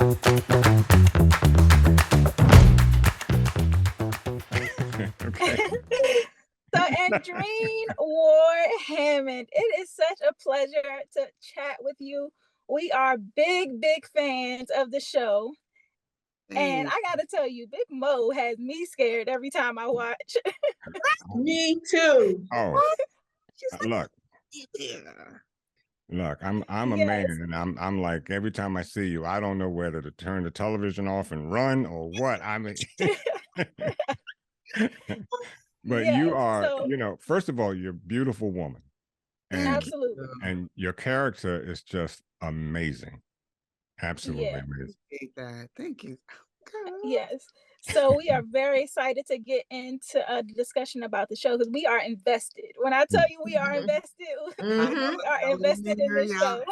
Okay. So, Andrene Ward Hammond, it is such a pleasure to chat with you. We are big fans of the show. And Thanks. I gotta tell you, Big Mo has me scared every time I watch. Me too. Oh, She's like, look, yeah. look, I'm a Yes. man, and I'm like, every time I see you, I don't know whether to turn the television off and run or what. I mean, but Yes. you are, So, first of all, you're a beautiful woman, and absolutely. and your character is just amazing, absolutely Yeah. amazing. Appreciate that. Thank you. God. Yes. So we are very excited to get into a discussion about the show because we are invested. When I tell you we are invested, Mhm. we are invested in this show.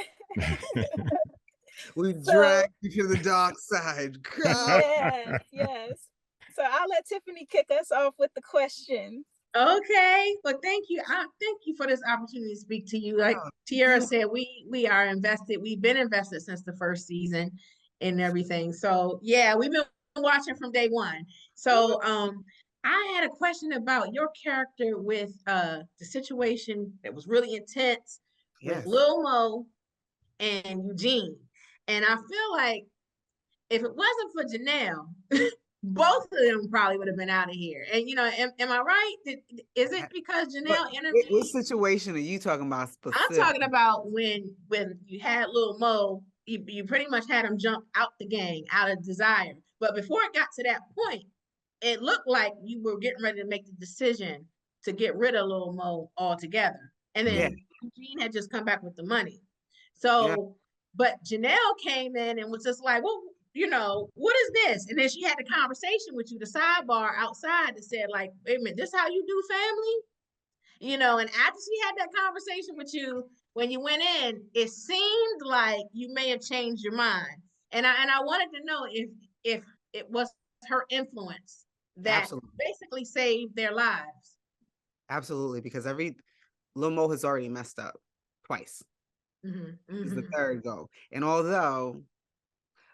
We So- dragged you to the dark side. God. Yes. So I'll let Tiffany kick us off with the question. Okay. Well, thank you. Thank you for this opportunity to speak to you. Like Tiara said, we are invested. We've been invested since the first season and everything. So yeah, we've been watching from day one. So I had a question about your character with the situation that was really intense with Yes. Lil Mo and Eugene. And I feel like if it wasn't for Janelle, both of them probably would have been out of here. And am I right? Is it because Janelle intervened? What situation are you talking about specifically? I'm talking about when you had Lil Mo, you pretty much had him jump out the gang, out of Desire. But before it got to that point, it looked like you were getting ready to make the decision to get rid of Lil Mo altogether. And then Eugene had just come back with the money. So, but Janelle came in and was just like, well, what is this? And then she had the conversation with you, the sidebar outside that said, like, wait a minute, this how you do family? And after she had that conversation with you, when you went in, it seemed like you may have changed your mind. And I wanted to know if it was her influence that basically saved their lives. Absolutely, because Lil Mo has already messed up twice. He's the third go. And although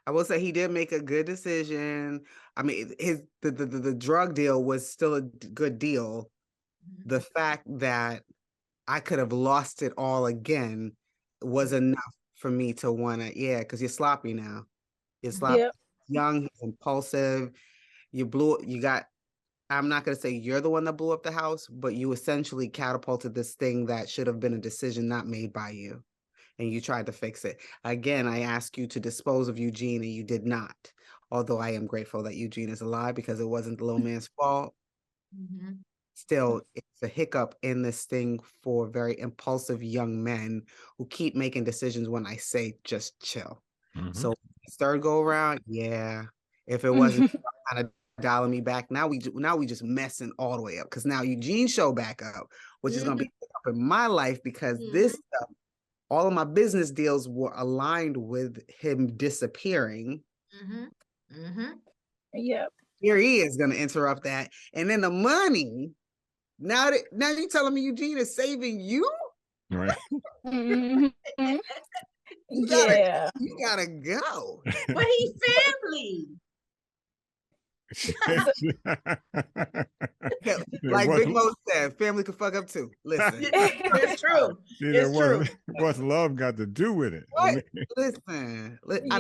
I will say he did make a good decision. I mean, the drug deal was still a good deal. The fact that I could have lost it all again was enough for me to want to, because you're sloppy now. You're sloppy, young, impulsive. I'm not going to say you're the one that blew up the house, but you essentially catapulted this thing that should have been a decision not made by you. And you tried to fix it. Again, I asked you to dispose of Eugene and you did not. Although I am grateful that Eugene is alive because it wasn't the little man's fault. Still, it's a hiccup in this thing for very impulsive young men who keep making decisions when I say just chill. So third go around, if it wasn't kind of dialing me back, now we just messing all the way up because now Eugene show back up, which is going to be up in my life because this stuff, all of my business deals were aligned with him disappearing. Yep. Here he is going to interrupt that. And then the money, now you're telling me Eugene is saving you? Right. You gotta go. But he's family. Like Big Mo said, family can fuck up too. Listen. It's true. It's true. What's love got to do with it? What? Listen. And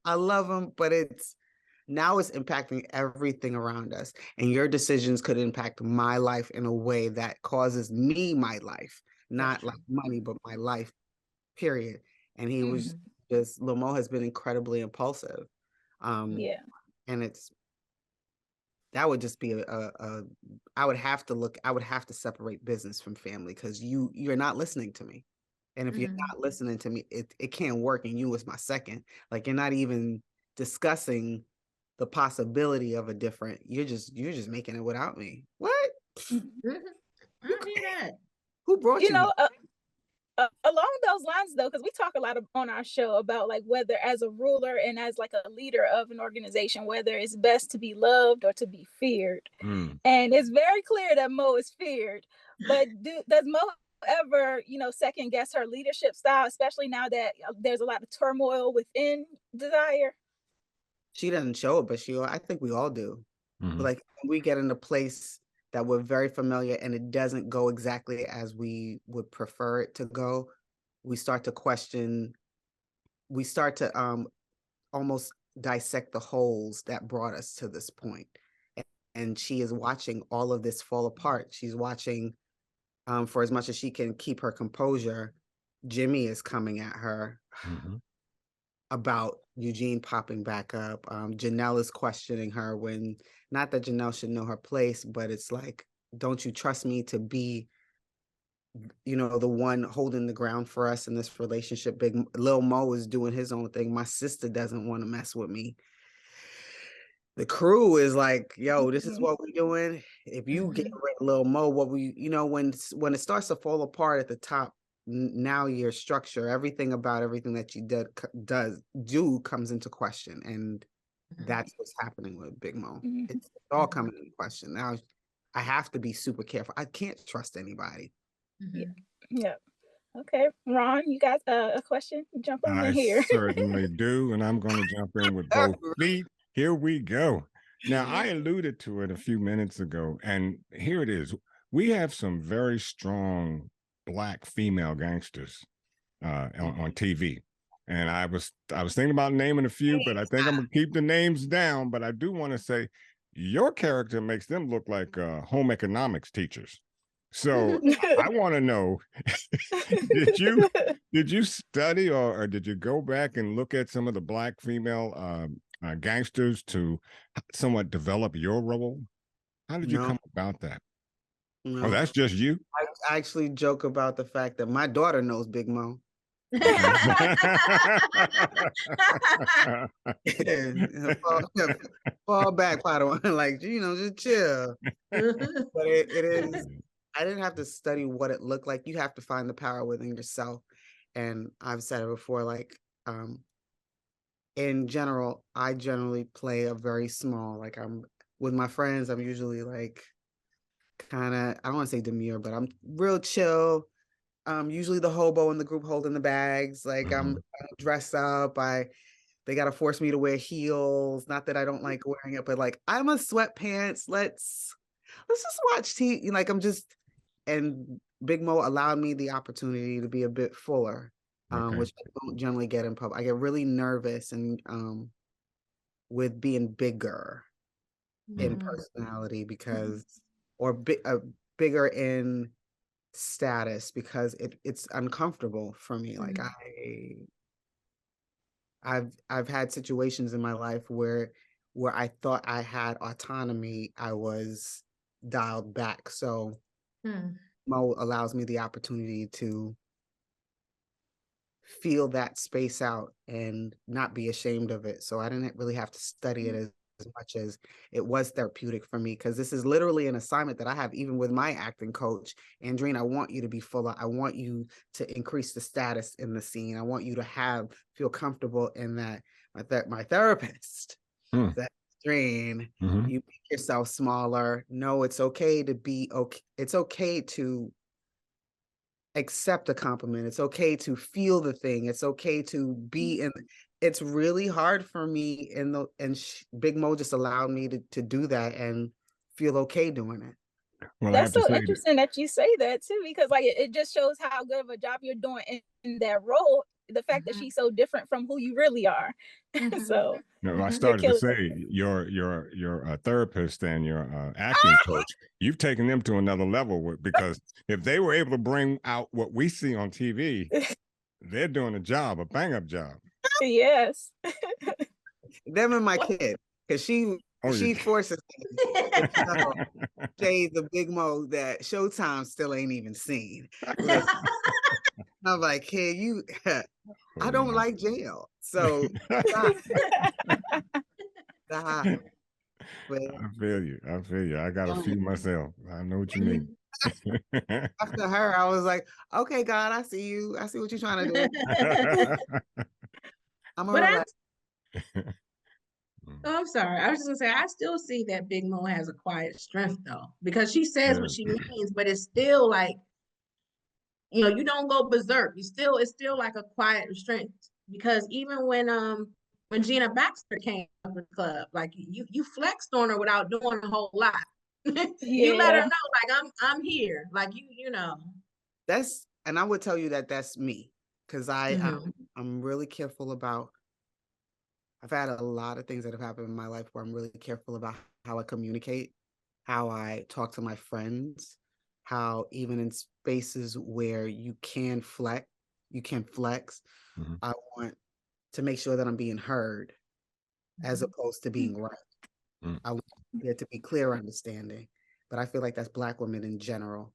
I love him, but it's impacting everything around us. And your decisions could impact my life in a way that causes me my life. Not like money, but my life, period. And he was just, Lil Mo has been incredibly impulsive. And that would just be I would have to separate business from family because you're not listening to me. And if you're not listening to me, it can't work. And you was my second. Like, you're not even discussing the possibility of a different, you're just making it without me. What? I hear that. Who brought you? Along those lines though, because we talk a lot on our show about like whether as a ruler and as like a leader of an organization, whether it's best to be loved or to be feared. And it's very clear that Mo is feared, but does Mo ever, second guess her leadership style, especially now that there's a lot of turmoil within Desire? She doesn't show it, but I think we all do. Mm-hmm. Like we get in a place that we're very familiar and it doesn't go exactly as we would prefer it to go, we start to question, we start to almost dissect the holes that brought us to this point. And she is watching all of this fall apart. She's watching, for as much as she can keep her composure, Jimmy is coming at her about Eugene popping back up. Janelle is questioning her when, not that Janelle should know her place, but it's like, don't you trust me to be, you know, the one holding the ground for us in this relationship? Lil Mo is doing his own thing. My sister doesn't want to mess with me. The crew is like, yo, this is what we're doing. If you get rid of Lil Mo, what we, you know, when it starts to fall apart at the top, now your structure, everything about everything that you do comes into question. And that's what's happening with Big Mo. It's all coming into question. Now I have to be super careful. I can't trust anybody. Yeah. Okay, Ron, you got a question? Jump on in here. I certainly do, and I'm going to jump in with both feet. Here we go. Now, I alluded to it a few minutes ago, and here it is. We have some very strong Black female gangsters on TV. And I was thinking about naming a few, but I think I'm going to keep the names down. But I do want to say your character makes them look like home economics teachers. So I want to know, did you study or did you go back and look at some of the Black female gangsters to somewhat develop your role? How did you come about that? No. Oh, that's just you? I actually joke about the fact that my daughter knows Big Mo. Fall back, Padawan, like, you know, just chill. But it is, I didn't have to study what it looked like. You have to find the power within yourself. And I've said it before, like, in general, I generally play a very small, like, I'm with my friends, I'm usually like kind of, I don't want to say demure, but I'm real chill. Usually the hobo in the group holding the bags. Like I'm dressed up. They gotta force me to wear heels. Not that I don't like wearing it, but like I'm a sweatpants. Let's just watch TV. Like and Big Mo allowed me the opportunity to be a bit fuller, which I don't generally get in public. I get really nervous and with being bigger in personality because, or bigger in status because it's uncomfortable for me. Like I've had situations in my life where I thought I had autonomy, I was dialed back. So Mo allows me the opportunity to feel that space out and not be ashamed of it. So I didn't really have to study it as much as it was therapeutic for me, because this is literally an assignment that I have even with my acting coach. Andrene, I want you to be fuller. I want you to increase the status in the scene. I want you to feel comfortable in that. My therapist, that Andrene, you make yourself smaller. No, it's okay to be okay. It's okay to accept a compliment. It's okay to feel the thing. It's okay to be in. It's really hard for me, and Big Mo just allowed me to do that and feel okay doing it. Well, that's so interesting that you say that too, because like it just shows how good of a job you're doing in that role. The fact that she's so different from who you really are. So no, I started to say your therapist and your acting coach, you've taken them to another level because if they were able to bring out what we see on TV, they're doing a bang-up job. Yes. Them and my kid, because she forces me to shades of Big Mo that Showtime still ain't even seen. I'm like, kid, I don't like jail. So stop. Stop. But, I feel you. I got a few myself. I know what you mean. After her, I was like, okay, God, I see you. I see what you're trying to do. I'm sorry. I was just gonna say, I still see that Big Mo has a quiet strength though, because she says what she means, but it's still like, you know, you don't go berserk. It's still like a quiet strength, because even when when Gina Baxter came up to the club. Like you flexed on her without doing a whole lot. You let her know, like I'm here. Like you know. And I would tell you that that's me, because I'm really careful about. I've had a lot of things that have happened in my life where I'm really careful about how I communicate, how I talk to my friends, how even in spaces where you can flex, I want to make sure that I'm being heard as opposed to being right. I want there to be clear understanding, but I feel like that's Black women in general.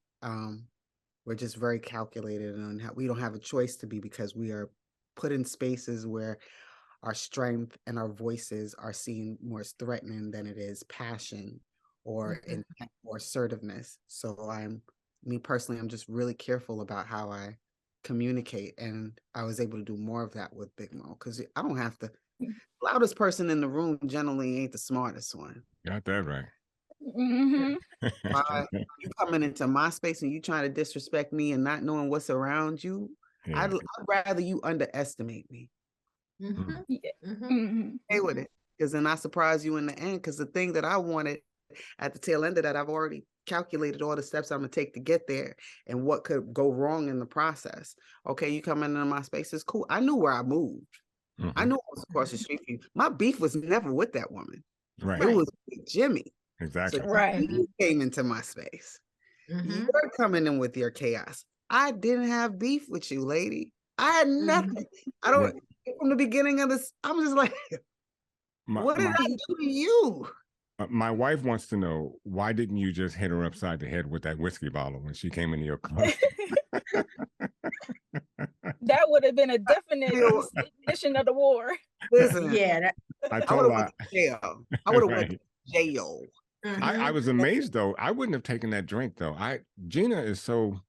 We're just very calculated, and we don't have a choice to be, because we are put in spaces where our strength and our voices are seen more as threatening than it is passion or intent or assertiveness. So me personally, I'm just really careful about how I communicate, and I was able to do more of that with Big Mo, because I don't have to. Loudest person in the room generally ain't the smartest one. Got that right. Mm-hmm. You coming into my space and you trying to disrespect me and not knowing what's around you, I'd rather you underestimate me. Stay with it, because then I surprise you in the end, because the thing that I wanted at the tail end of that, I've already calculated all the steps I'm gonna take to get there and what could go wrong in the process. Okay, you come into my space, it's cool. I knew where I moved. I knew I was across the street from you. My beef was never with that woman. Right. It was with Jimmy. Exactly. So you came into my space. You're coming in with your chaos. I didn't have beef with you, lady. I had nothing. I don't. From the beginning of this, I'm just like, what did I do to you? My wife wants to know, why didn't you just hit her upside the head with that whiskey bottle when she came into your club? That would have been a definite ignition of the war. Listen, I told her. I would have went to jail. I was amazed though. I wouldn't have taken that drink though. Gina is so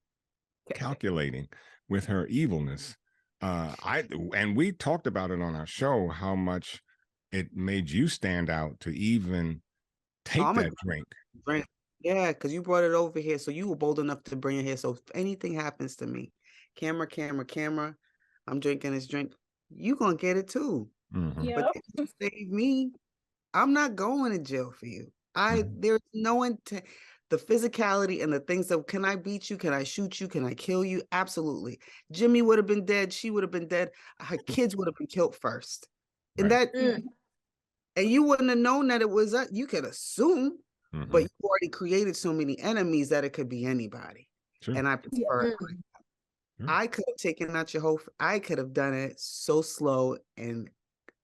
calculating with her evilness. And we talked about it on our show, how much it made you stand out to even take that drink. Yeah, because you brought it over here, so you were bold enough to bring it here. So if anything happens to me, camera, I'm drinking this drink, you gonna get it too. But if you save me, I'm not going to jail for you. There's no intent. The physicality and the things that, can I beat you? Can I shoot you? Can I kill you? Absolutely. Jimmy would have been dead. She would have been dead. Her kids would have been killed first. And and you wouldn't have known that it was you could assume, but you already created so many enemies that it could be anybody. And I prefer I could have taken out your whole, I could have done it so slow and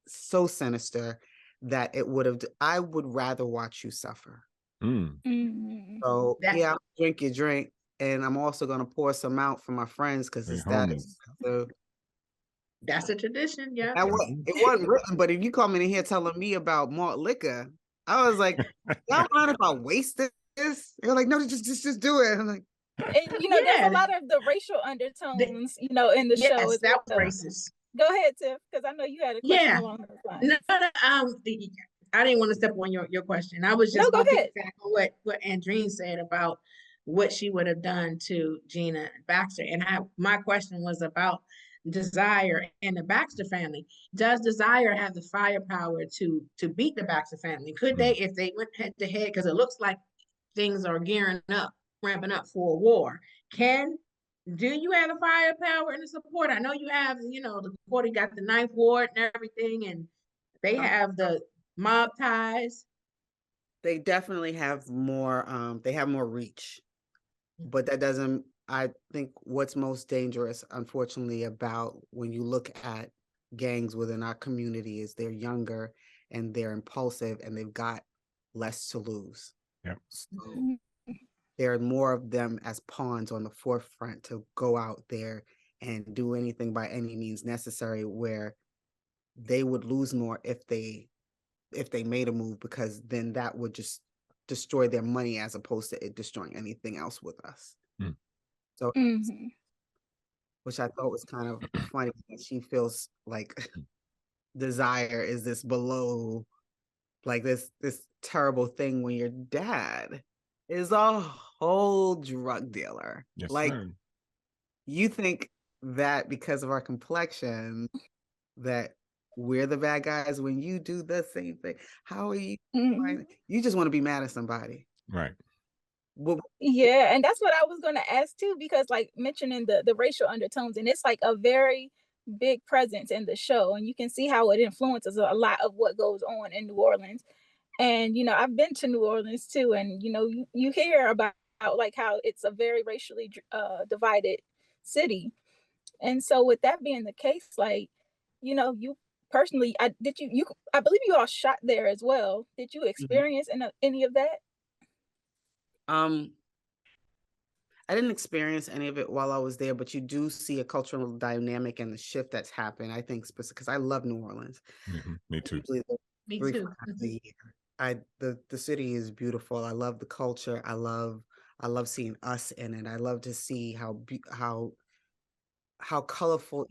so sinister that I would rather watch you suffer. So I'll drink your drink, and I'm also going to pour some out for my friends, because it's that's a tradition. Yeah, it wasn't written, but if you coming in here telling me about malt liquor, I was like, y'all mind if I waste this? They're like, no, just do it. I'm like, and there's a lot of the racial undertones, in the show as well. Racist. Go ahead, Tiff, because I know you had a question along those lines. I didn't want to step on your question. I was just going to piggyback on what Andrene said about what she would have done to Gina Baxter. And my question was about Desire and the Baxter family. Does Desire have the firepower to beat the Baxter family? Could they, if they went head to head? Because it looks like things are ramping up for a war. Do you have the firepower and the support? I know you have, the party got the 9th Ward and everything, and they have the mob ties. They definitely have more, they have more reach. But that doesn't, I think what's most dangerous, unfortunately, about when you look at gangs within our community is they're younger and they're impulsive and they've got less to lose. So there are more of them as pawns on the forefront to go out there and do anything by any means necessary, where they would lose more if they made a move, because then that would just destroy their money as opposed to it destroying anything else with us. So, which I thought was kind of funny, that she feels like Desire is this below, like this terrible thing, when your dad is a whole drug dealer. Yes, like sir. You think that because of our complexion that we're the bad guys when you do the same thing. How are you? Mhm. You just want to be mad at somebody. Right. Well, Yeah, and that's what I was gonna ask too, because like mentioning the racial undertones, and it's like a very big presence in the show, and you can see how it influences a lot of what goes on in New Orleans. And I've been to New Orleans too, and you hear about like how it's a very racially divided city. And so with that being the case, like, you personally, I believe you all shot there as well. Did you experience any of that? I didn't experience any of it while I was there, but you do see a cultural dynamic and the shift that's happened. I think because I love New Orleans. Me too. Me 3 too. 4 times a year. The city is beautiful. I love the culture. I love seeing us in it. I love to see how colorful,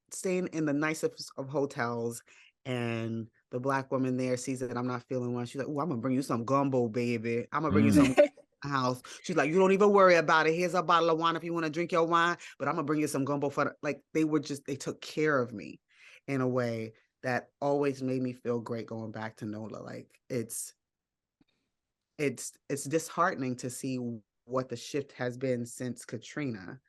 staying in the nicest of hotels, and the Black woman there sees that I'm not feeling well. She's like, "Oh, I'm gonna bring you some gumbo, baby. I'm gonna bring you some house." She's like, "You don't even worry about it. Here's a bottle of wine if you want to drink your wine, but I'm gonna bring you some gumbo like they took care of me in a way that always made me feel great going back to NOLA. Like it's disheartening to see what the shift has been since Katrina,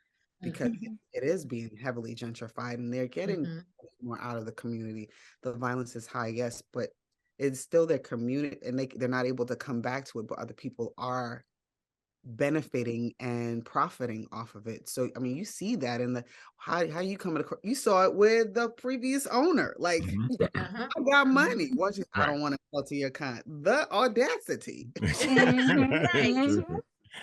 because it is being heavily gentrified and they're getting more out of the community. The violence is high, yes, but it's still their community, and they're not able to come back to it, but other people are benefiting and profiting off of it. So I mean, you see that in the how you come across. You saw it with the previous owner. Like, I got money. I don't want to sell to your kind. The audacity.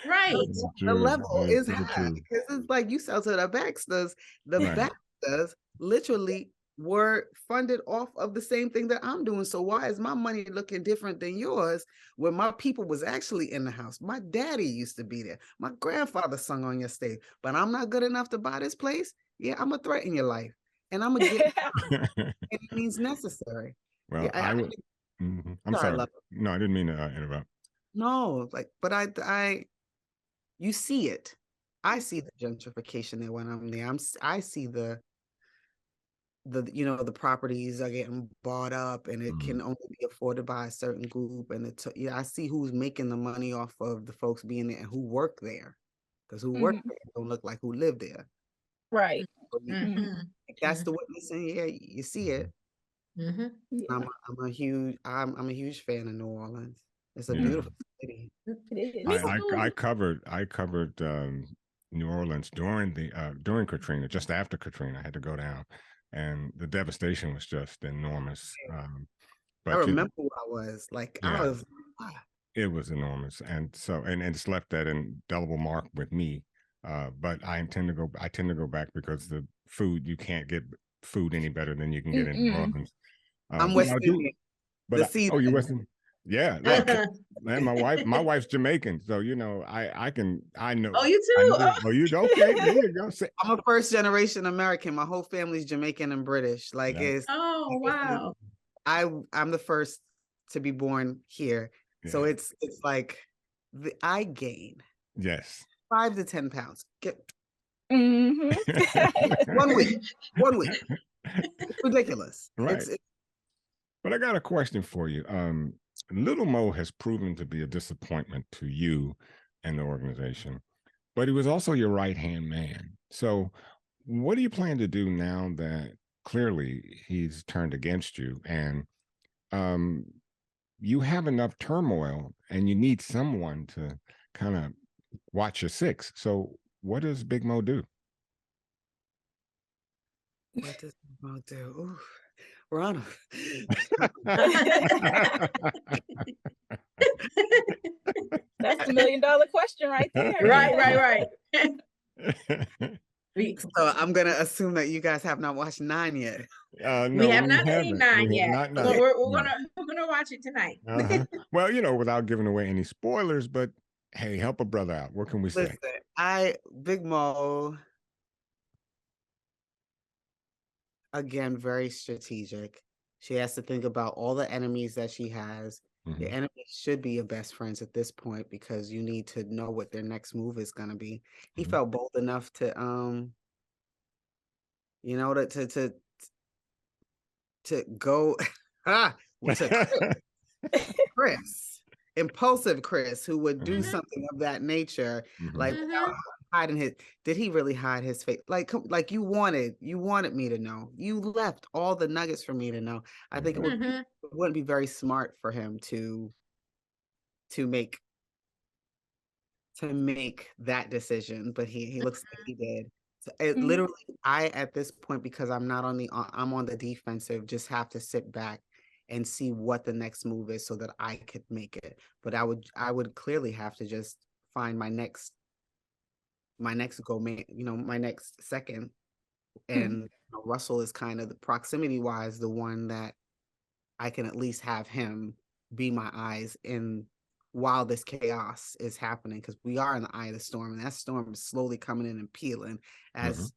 Right. The level is high, because it's like you sell to the Baxters. The Baxters literally were funded off of the same thing that I'm doing. So why is my money looking different than yours when my people was actually in the house? My daddy used to be there. My grandfather sung on your stage, but I'm not good enough to buy this place. Yeah, I'm gonna threaten your life, and I'm gonna get it means necessary. Well, yeah, I'm sorry. No, I didn't mean to interrupt. No, but you see it. I see the gentrification there when I'm there. I see the properties are getting bought up, and it can only be afforded by a certain group. And I see who's making the money off of the folks being there and who work there, because who work there don't look like who live there. Right. That's the witness, and yeah, you see it. Yeah. I'm a huge fan of New Orleans. It's a beautiful city. It is. I covered New Orleans during Katrina, just after Katrina. I had to go down, and the devastation was just enormous. But I remember where I was. Like, it was enormous, and so and it's left that indelible mark with me. But I tend to go back because the food, you can't get food any better than you can get in New Orleans. I'm West Indian. Oh, you Western? Yeah, man. My wife's Jamaican, so I know. Oh, you too? Oh, you okay? There you go. I'm a first generation American. My whole family's Jamaican and British. Like, it's wow. I'm the first to be born here, so it's like I gain 5 to 10 pounds. One week. It's ridiculous. Right. But I got a question for you. Little Mo has proven to be a disappointment to you and the organization, but he was also your right-hand man. So what do you plan to do now that clearly he's turned against you, and you have enough turmoil and you need someone to kind of watch your six? So what does Big Mo do? What does Big Mo do? Ooh. Ronald. That's the $1 million question right there. Right. So I'm gonna assume that you guys have not watched 9 yet. No, we have not seen 9 yet. We're gonna watch it tonight. Well, without giving away any spoilers, but hey, help a brother out. What can we say? Big Mo, again, very strategic. She has to think about all the enemies that she has. Your enemies should be your best friends at this point, because you need to know what their next move is going to be. He felt bold enough to to go to Chris, impulsive Chris, who would do something of that nature, like without hiding his. Did he really hide his face? Like you wanted me to know. You left all the nuggets for me to know. I think it wouldn't be very smart for him to make that decision, but he looks like he did. So it literally, I at this point, because I'm on the defensive, just have to sit back and see what the next move is so that I could make it. But I would clearly have to just find my next goal, my next second. And Russell is kind of, the proximity wise, the one that I can at least have him be my eyes in while this chaos is happening, because we are in the eye of the storm, and that storm is slowly coming in and peeling as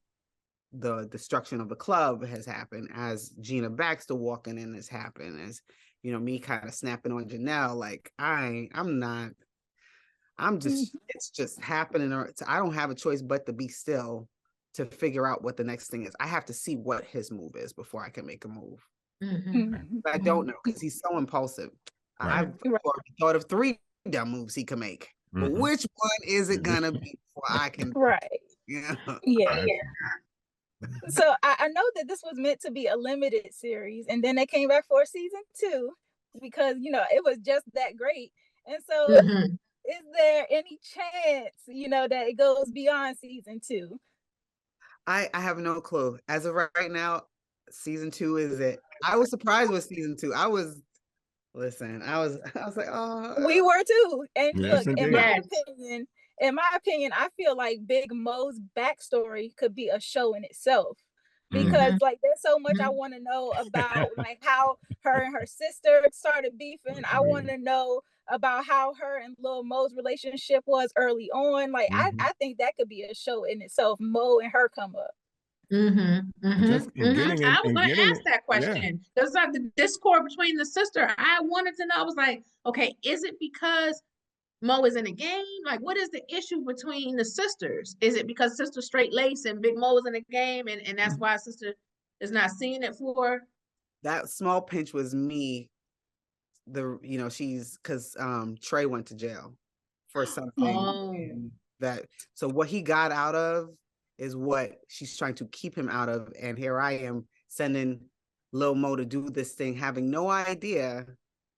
the destruction of the club has happened, as Gina Baxter walking in has happened, as me kind of snapping on Janelle, like it's just happening. I don't have a choice but to be still to figure out what the next thing is. I have to see what his move is before I can make a move. But I don't know, because he's so impulsive. I've already thought of 3 dumb moves he can make. But which one is it gonna be before I can? Yeah. So I know that this was meant to be a limited series, and then they came back for season 2 because it was just that great. And so, is there any chance that it goes beyond season 2? I have no clue. As of right now, season 2 is it. I was surprised with season 2. I was like, oh. We were too. And yes, look, indeed. in my opinion, I feel like Big Mo's backstory could be a show in itself, because like there's so much I want to know about, like how her and her sister started beefing. I want to know about how her and Lil Mo's relationship was early on. Like I think that could be a show in itself. Mo and her come up. I was going to ask that question. There's like the discord between the sister. I wanted to know. I was like, okay, is it because Mo is in a game? Like, what is the issue between the sisters? Is it because sister straight lace and Big Mo is in a game, and that's why sister is not seeing it for? That small pinch was me. She's because Trey went to jail for something so what he got out of is what she's trying to keep him out of. And here I am sending Lil Mo to do this thing, having no idea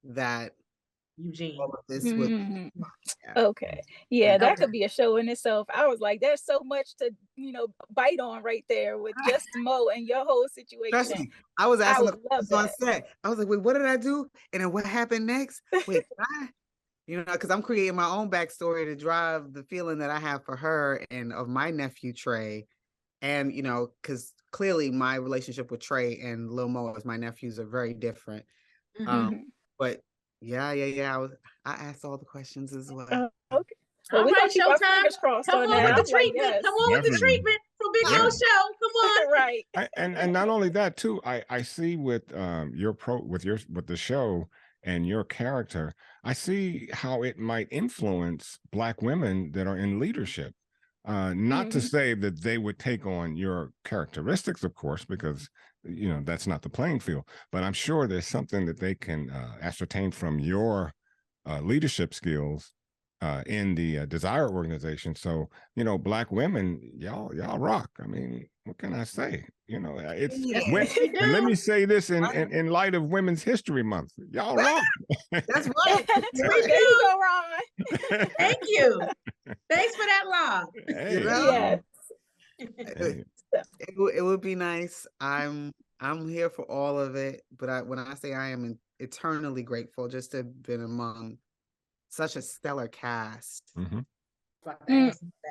that Eugene. all of this would. Okay. Yeah, that could be a show in itself. I was like, there's so much to, bite on right there with just Mo and your whole situation. Especially, I was asking the questions on set. I was like, wait, what did I do? And then what happened next? Wait, because I'm creating my own backstory to drive the feeling that I have for her and of my nephew Trey. And because clearly my relationship with Trey and Lil Mo as my nephews are very different. But I asked all the questions as well. Okay. Well, we're gonna keep our fingers crossed on that. Come on with the treatment for Big Mo show. Come on. Right. And not only that too, I see with the show and your character, I see how it might influence Black women that are in leadership. Not to say that they would take on your characteristics, of course, because that's not the playing field. But I'm sure there's something that they can ascertain from your leadership skills in the Desire organization. So Black women, y'all rock. I mean, what can I say? And let me say this in light of Women's History Month, y'all rock. That's right. There you go, Ron. Thank you. Thanks for that, Rob. Hey. Yes. It would be nice. I'm here for all of it, but when I say I am eternally grateful just to have been among such a stellar cast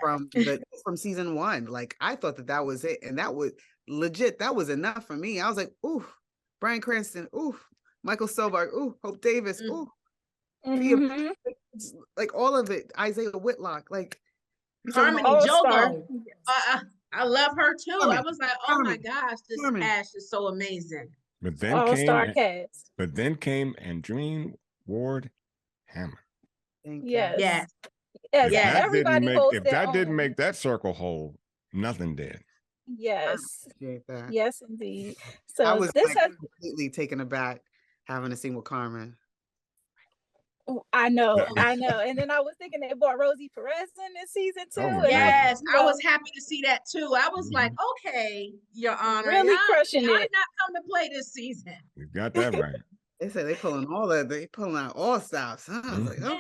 from season 1. Like I thought that was it, and that was legit. That was enough for me. I was like, ooh, Bryan Cranston, ooh, Michael Stuhlbarg, ooh, Hope Davis, ooh, like all of it. Isaiah Whitlock, like Harmony Jogo. I love her too. I was like, oh my gosh, this cast is so amazing. But then all-star cast. But then came Andrene Ward Hammond. Yes. If that didn't make that circle whole, nothing did. Yes. I appreciate that. Yes, indeed. I So was this like has completely taken aback having a scene with Carmen. I know. And then I was thinking they brought Rosie Perez in this season too. Oh my Yes, You I know, was happy to see that too. I was like, okay, Your Honor, really y'all crushing did it. not come to play this season. You got that right. They said they pulling out all stops. Huh? I was like, oh.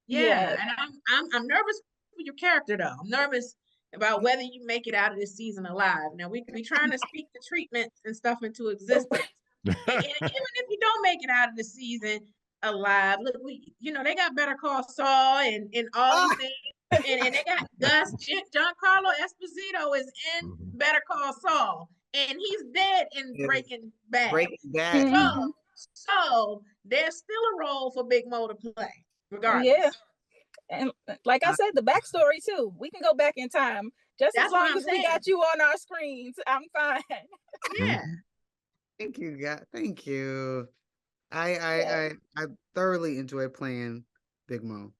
Yeah. And I'm nervous for your character though. I'm nervous about whether you make it out of this season alive. Now we trying to speak the treatments and stuff into existence. And even if you don't make it out of the season alive, look, they got Better Call Saul and all these things. And they got Gus, Giancarlo Esposito is in Better Call Saul, and he's dead in Breaking Bad. Breaking Bad. So there's still a role for Big Mo to play, regardless. Yeah. And like I said, the backstory too. We can go back in time. Just as long as we got you on our screens, I'm fine. Yeah. Thank you, God. Thank you. I thoroughly enjoyed playing Big Mo.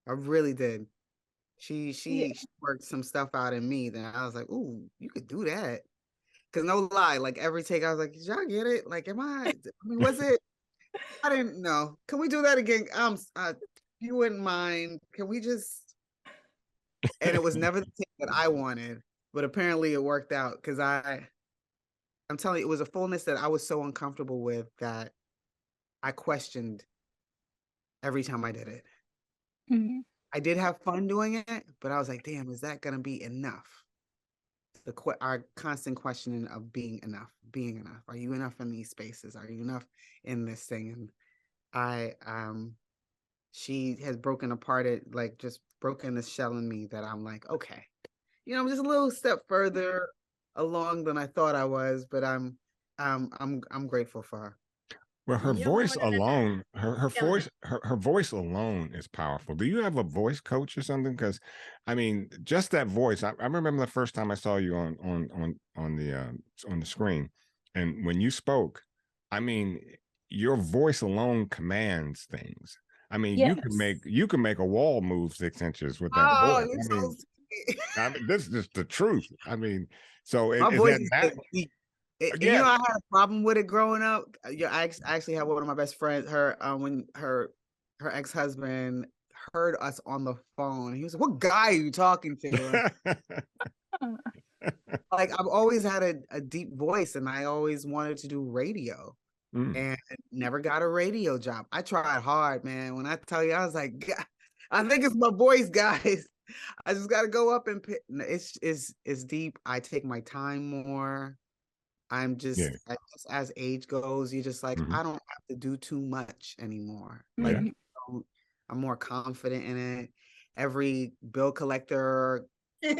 I really did. She worked some stuff out in me that I was like, ooh, you could do that. Cause no lie, like every take I was like, did y'all get it? Like, was it? I didn't know. Can we do that again? You wouldn't mind. Can we just? And it was never the take that I wanted, but apparently it worked out because I'm telling you, it was a fullness that I was so uncomfortable with that I questioned every time I did it. I did have fun doing it, but I was like, damn, is that gonna be enough? Our constant questioning of being enough. Are you enough in these spaces? Are you enough in this thing? And she has broken apart it, like just broken the shell in me that I'm like, okay, I'm just a little step further along than I thought I was, but I'm grateful for her. Well, her voice alone, her voice alone is powerful. Do you have a voice coach or something? Because, I mean, just that voice. I remember the first time I saw you on the screen, and when you spoke, I mean, your voice alone commands things. I mean, you can make a wall move 6 inches with that voice. I mean, this is just the truth. I mean, so my voice is deep. I had a problem with it growing up. I actually had one of my best friends. When her ex-husband heard us on the phone, he was like, "What guy are you talking to?" Like, I've always had a deep voice, and I always wanted to do radio, and never got a radio job. I tried hard, man. When I tell you, I was like, I think it's my voice, guys. I just got to go up and it's deep. I take my time more. I'm just as age goes, you're just like, I don't have to do too much anymore. Like, I'm more confident in it. Every bill collector, hey,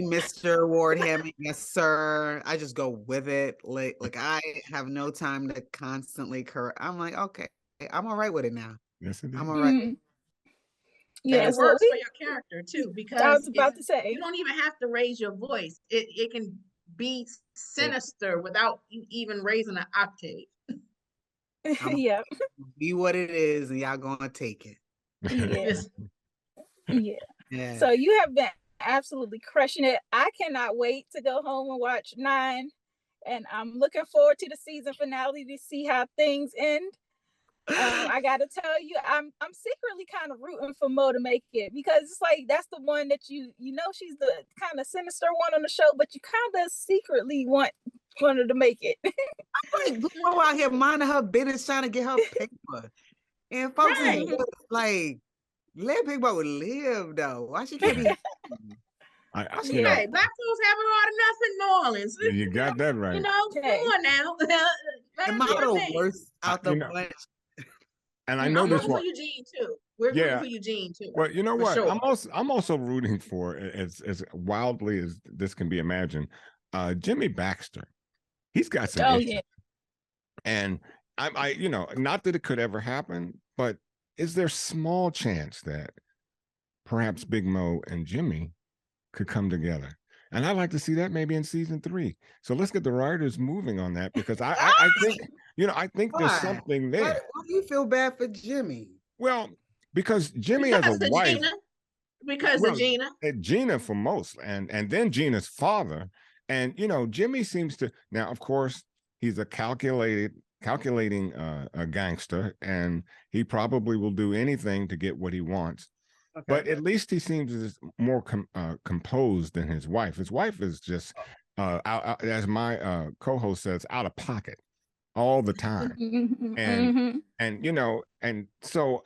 Mr. Ward Hammond, yes, sir. I just go with it. Like I have no time to constantly correct. I'm like, okay, I'm all right with it now. Yes, indeed. I'm all right. Yeah, it works for your character too, because I was about to say you don't even have to raise your voice. It can be sinister without you even raising an octave. Yeah. Be what it is, and y'all gonna take it. Yeah. So you have been absolutely crushing it. I cannot wait to go home and watch 9, and I'm looking forward to the season finale to see how things end. I gotta tell you, I'm secretly kind of rooting for Mo to make it, because it's like that's the one that you know she's the kind of sinister one on the show, but you kind of secretly want her to make it. I'm like, Mo out here minding her business, trying to get her paper, and folks is like, let Big Mo live though. Why she can't be? Black folks haven't hard enough in New Orleans. You got that right. Come on now. Am I the worst out the bunch? And I know this one. For Eugene too. We're rooting for Eugene too. Well, you know what? Sure. I'm also rooting for, as wildly as this can be imagined, Jimmy Baxter. He's got some issues. And I not that it could ever happen, but is there small chance that perhaps Big Mo and Jimmy could come together? And I'd like to see that maybe in season 3. So let's get the writers moving on that, because I think, I think there's something there. Why do you feel bad for Jimmy? Well, because Jimmy has a wife. Because of Gina. Gina for most, and then Gina's father. And Jimmy seems to now, of course, he's a calculating a gangster, and he probably will do anything to get what he wants. Okay. But at least he seems more composed than his wife. His wife is just, as my co-host says, out of pocket all the time. And and so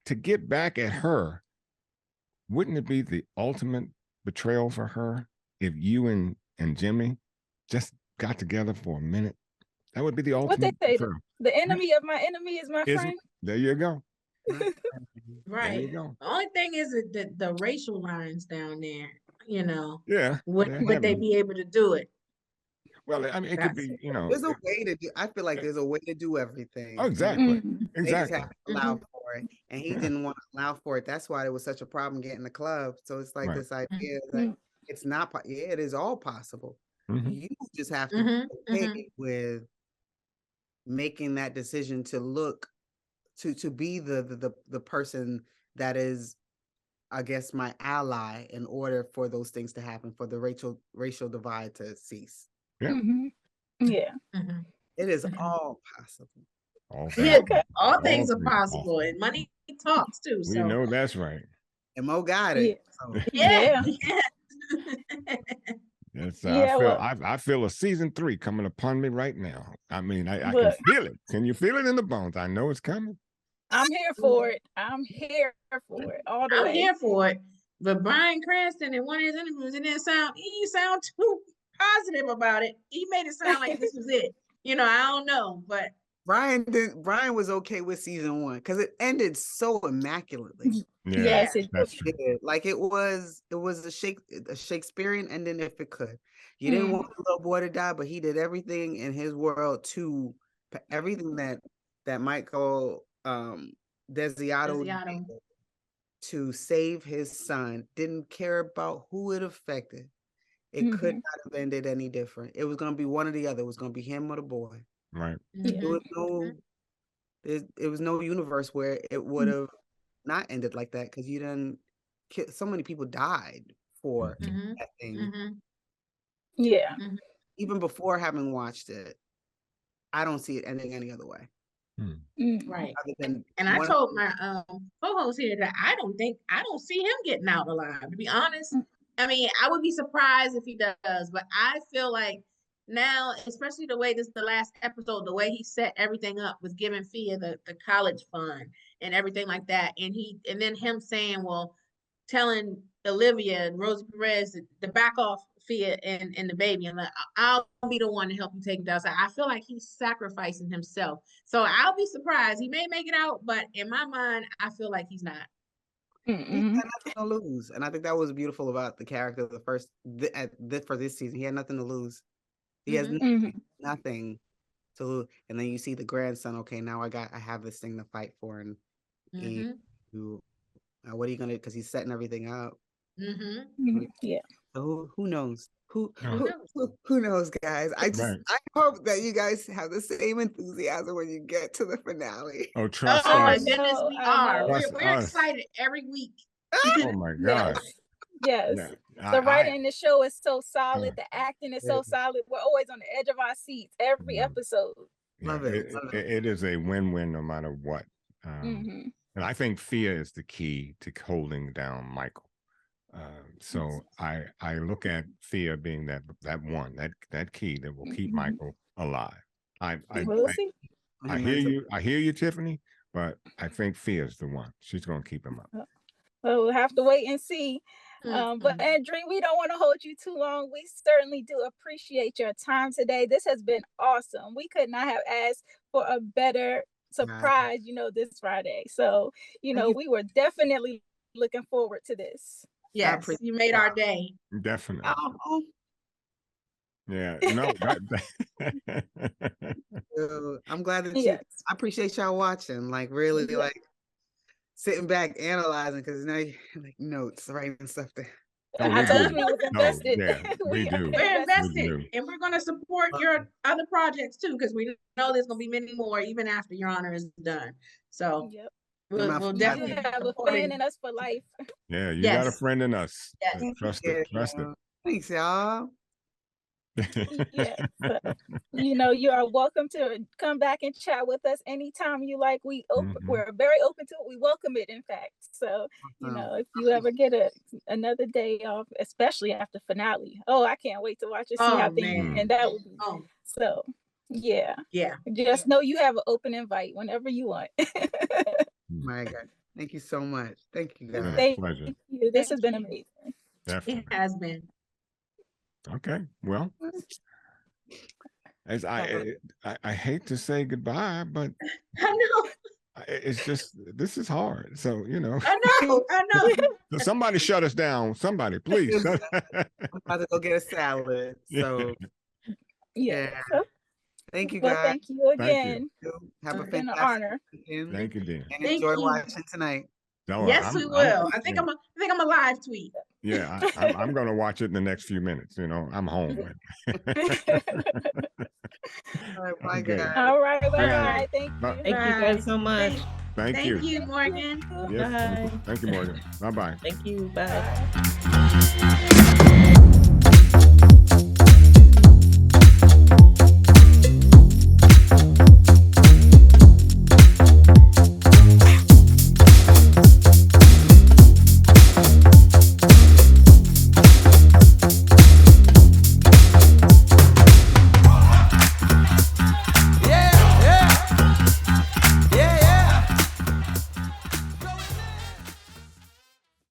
to get back at her, wouldn't it be the ultimate betrayal for her if you and Jimmy just got together for a minute? That would be the ultimate. What they say, the enemy of my enemy is my friend. There you go. Right. There you go. The only thing is that the racial lines down there, Yeah. Would they be able to do it? Well, I mean, it could be, There's a way to do. I feel like there's a way to do everything. Oh, exactly. They just have to allow for it, and he didn't want to allow for it. That's why it was such a problem getting the club. So it's like this idea that it's not. Yeah, it is all possible. You just have to be okay with making that decision to look to be the person that is, I guess, my ally in order for those things to happen, for the racial divide to cease. Yeah. Yeah. It is all possible. All things are possible, and money talks too. So. We know that's right. And Mo got it. Yeah. Yes, I feel a season 3 coming upon me right now. I mean, I can feel it. Can you feel it in the bones? I know it's coming. I'm here for it. I'm here for it all the way. I'm here for it. But Bryan Cranston in one of his interviews, he didn't sound too positive about it. He made it sound like this was it. I don't know, but Bryan was okay with season 1 because it ended so immaculately. Yeah, yes, that's true. Like it was a Shakespearean ending if it could. You didn't want the little boy to die, but he did everything in his world to everything that Michael Desiato did to save his son. Didn't care about who it affected. It could not have ended any different. It was going to be one or the other. It was going to be him or the boy. Right. It was no universe where it would have not ended like that, because you didn't. So many people died for that thing. Yeah. Even before having watched it, I don't see it ending any other way. Right. And I told my co-host here that I don't see him getting out alive, to be honest. I mean, I would be surprised if he does, but I feel like now, especially the way the last episode, the way he set everything up with giving Fia the college fund and everything like that, and then him saying, well, telling Olivia and Rosie Perez to back off Fia and the baby, and like, I'll be the one to help you take it down. So I feel like he's sacrificing himself. So I'll be surprised. He may make it out, but in my mind, I feel like he's not. He had nothing to lose, and I think that was beautiful about the character. For this season, he had nothing to lose. He has nothing to lose, and then you see the grandson. Okay, now I have this thing to fight for, and what are you gonna? Because he's setting everything up. Yeah. So who knows? Who knows, guys? I hope that you guys have the same enthusiasm when you get to the finale. Oh, trust us. Oh my goodness, we are. We're excited every week. Oh my gosh. Yes. The writing in the show is so solid. The acting is so solid. We're always on the edge of our seats every episode. Love it. It is a win-win no matter what. And I think fear is the key to holding down Michael. So I look at fear being that key that will keep Michael alive. I hear you, Tiffany, but I think fear is the one. She's going to keep him up. Well, we'll have to wait and see. But Andrene, we don't want to hold you too long. We certainly do appreciate your time today. This has been awesome. We could not have asked for a better surprise, this Friday. So, we were definitely looking forward to this. Yes, you made our day. Definitely. Yeah, no. I'm glad that I appreciate y'all watching. Like really, like sitting back analyzing, because now you like notes, writing stuff there. I told you we was invested. We do. We're invested, and we're going to support your other projects too, because we know there's going to be many more even after Your Honor is done. So We'll You definitely be have a supporting. fan in us for life. Yeah, you got a Yes. friend in us. Yes. Trust it. Trust it. Thanks, y'all. Yeah. So, you are welcome to come back and chat with us anytime you like. We're very open to it. We welcome it, in fact. So, if you ever get another day off, especially after finale, I can't wait to watch it, see how things, and that would be so. Yeah. Just know you have an open invite whenever you want. My God. Thank you so much. Thank you, guys. Thank Pleasure. you. This has been amazing. Definitely. It has been. Okay. Well, as I hate to say goodbye, but I know. it's just, this is hard. So, I know. So somebody shut us down. Somebody, please. I'm about to go get a salad. So Yeah. Thank you, Well, guys. thank you again. Have a It's been an fantastic honor. weekend. Thank you, dear. And enjoy watching tonight. No, Yes, we will. I think I'm a live tweet. Yeah, I'm going to watch it in the next few minutes. I'm home. All right, bye, Okay. guys. All right, bye. Thank you. Thank you guys so much. Thank you. Thank you, Morgan. Yes, Bye. thank you, Morgan. Bye-bye. Thank you. Bye.